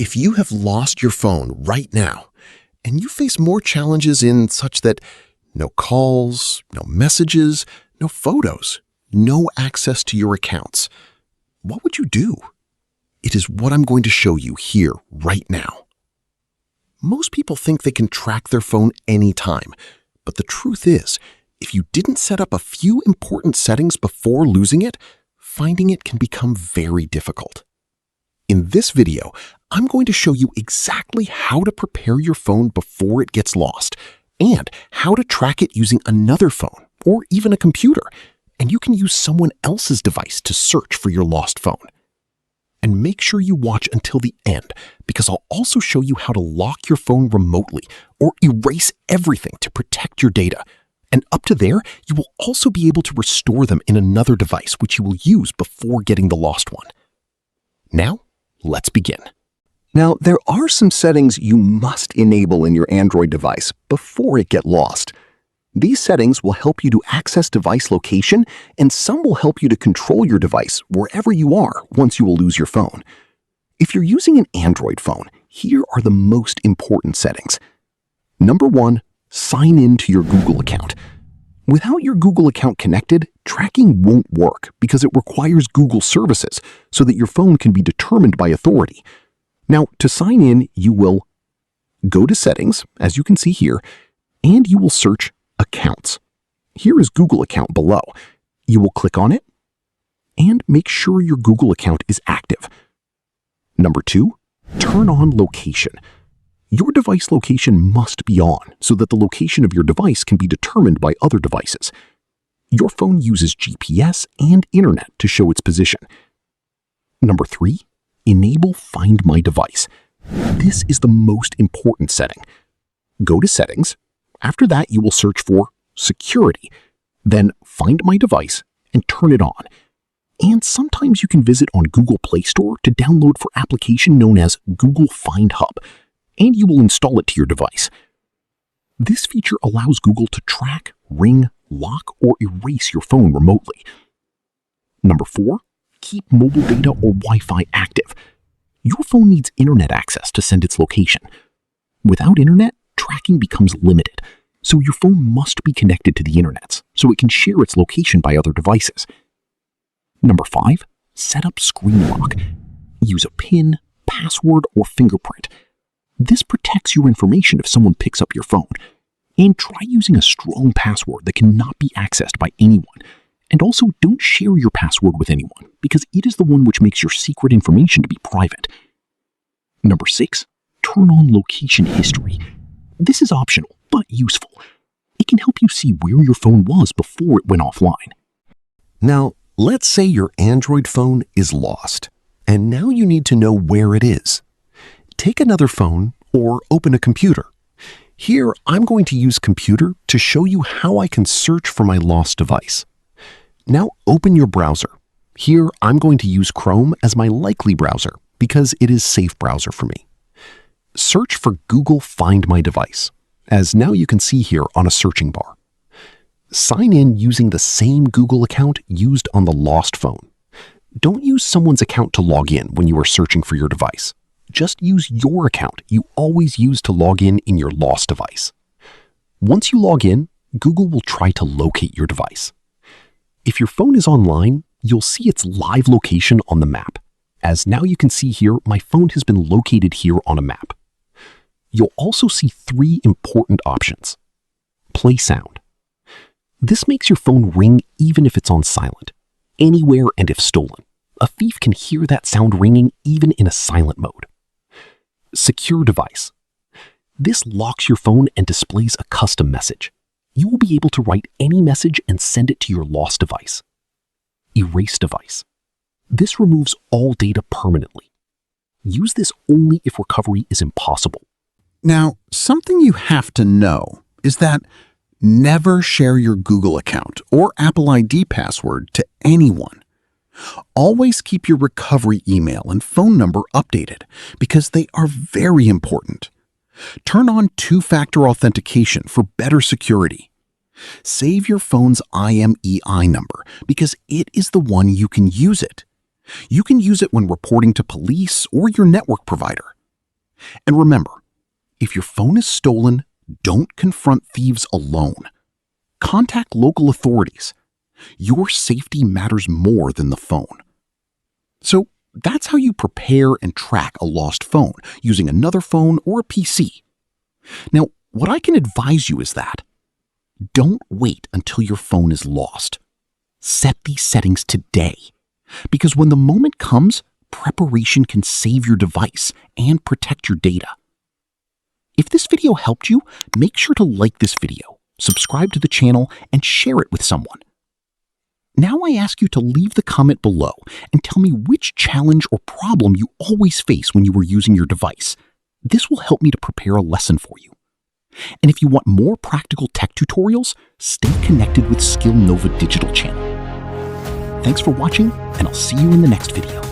If you have lost your phone right now, and you face more challenges in such that no calls, no messages, no photos, no access to your accounts, what would you do? It is what I'm going to show you here right now. Most people think they can track their phone anytime, but the truth is, if you didn't set up a few important settings before losing it, finding it can become very difficult. In this video, I'm going to show you exactly how to prepare your phone before it gets lost, and how to track it using another phone or even a computer, and you can use someone else's device to search for your lost phone. And make sure you watch until the end, because I'll also show you how to lock your phone remotely or erase everything to protect your data. And up to there, you will also be able to restore them in another device which you will use before getting the lost one. Now, let's begin. Now, there are some settings you must enable in your Android device before it gets lost. These settings will help you to access device location, and some will help you to control your device wherever you are once you will lose your phone. If you're using an Android phone, here are the most important settings. Number 1, sign in to your Google account. Without your Google account connected, tracking won't work because it requires Google services so that your phone can be determined by authority. Now, to sign in, you will go to Settings, as you can see here, and you will search Accounts. Here is Google account below. You will click on it and make sure your Google account is active. Number 2, turn on location. Your device location must be on so that the location of your device can be determined by other devices. Your phone uses GPS and internet to show its position. Number 3, enable Find My Device. This is the most important setting. Go to Settings. After that, you will search for Security, then Find My Device and turn it on. And sometimes you can visit on Google Play Store to download for application known as Google Find Hub, and you will install it to your device. This feature allows Google to track, ring, lock, or erase your phone remotely. Number 4, keep mobile data or Wi-Fi active. Your phone needs internet access to send its location. Without internet, tracking becomes limited, so your phone must be connected to the internet so it can share its location by other devices. Number 5, set up screen lock. Use a PIN, password, or fingerprint. This protects your information if someone picks up your phone. And try using a strong password that cannot be accessed by anyone. And also, don't share your password with anyone, because it is the one which makes your secret information to be private. Number 6, turn on location history. This is optional, but useful. It can help you see where your phone was before it went offline. Now, let's say your Android phone is lost, and now you need to know where it is. Take another phone or open a computer. Here, I'm going to use Computer to show you how I can search for my lost device. Now open your browser. Here, I'm going to use Chrome as my likely browser because it is safe browser for me. Search for Google Find My Device, as now you can see here on a searching bar. Sign in using the same Google account used on the lost phone. Don't use someone's account to log in when you are searching for your device. Just use your account you always use to log in your lost device. Once you log in, Google will try to locate your device. If your phone is online, you'll see its live location on the map. As now you can see here, my phone has been located here on a map. You'll also see 3 important options. Play sound. This makes your phone ring even if it's on silent, anywhere and if stolen. A thief can hear that sound ringing even in a silent mode. Secure device. This locks your phone and displays a custom message. You will be able to write any message and send it to your lost device. Erase device. This removes all data permanently. Use this only if recovery is impossible. Now, something you have to know is that never share your Google account or Apple ID password to anyone. Always keep your recovery email and phone number updated because they are very important. Turn on two-factor authentication for better security. Save your phone's IMEI number because it is the one you can use it. You can use it when reporting to police or your network provider. And remember, if your phone is stolen, don't confront thieves alone. Contact local authorities. Your safety matters more than the phone. So that's how you prepare and track a lost phone using another phone or a PC. Now, what I can advise you is that don't wait until your phone is lost. Set these settings today, because when the moment comes, preparation can save your device and protect your data. If this video helped you, make sure to like this video, subscribe to the channel, and share it with someone. Now I ask you to leave the comment below and tell me which challenge or problem you always face when you are using your device. This will help me to prepare a lesson for you. And if you want more practical tech tutorials, stay connected with Skill Nova Digital channel. Thanks for watching, and I'll see you in the next video.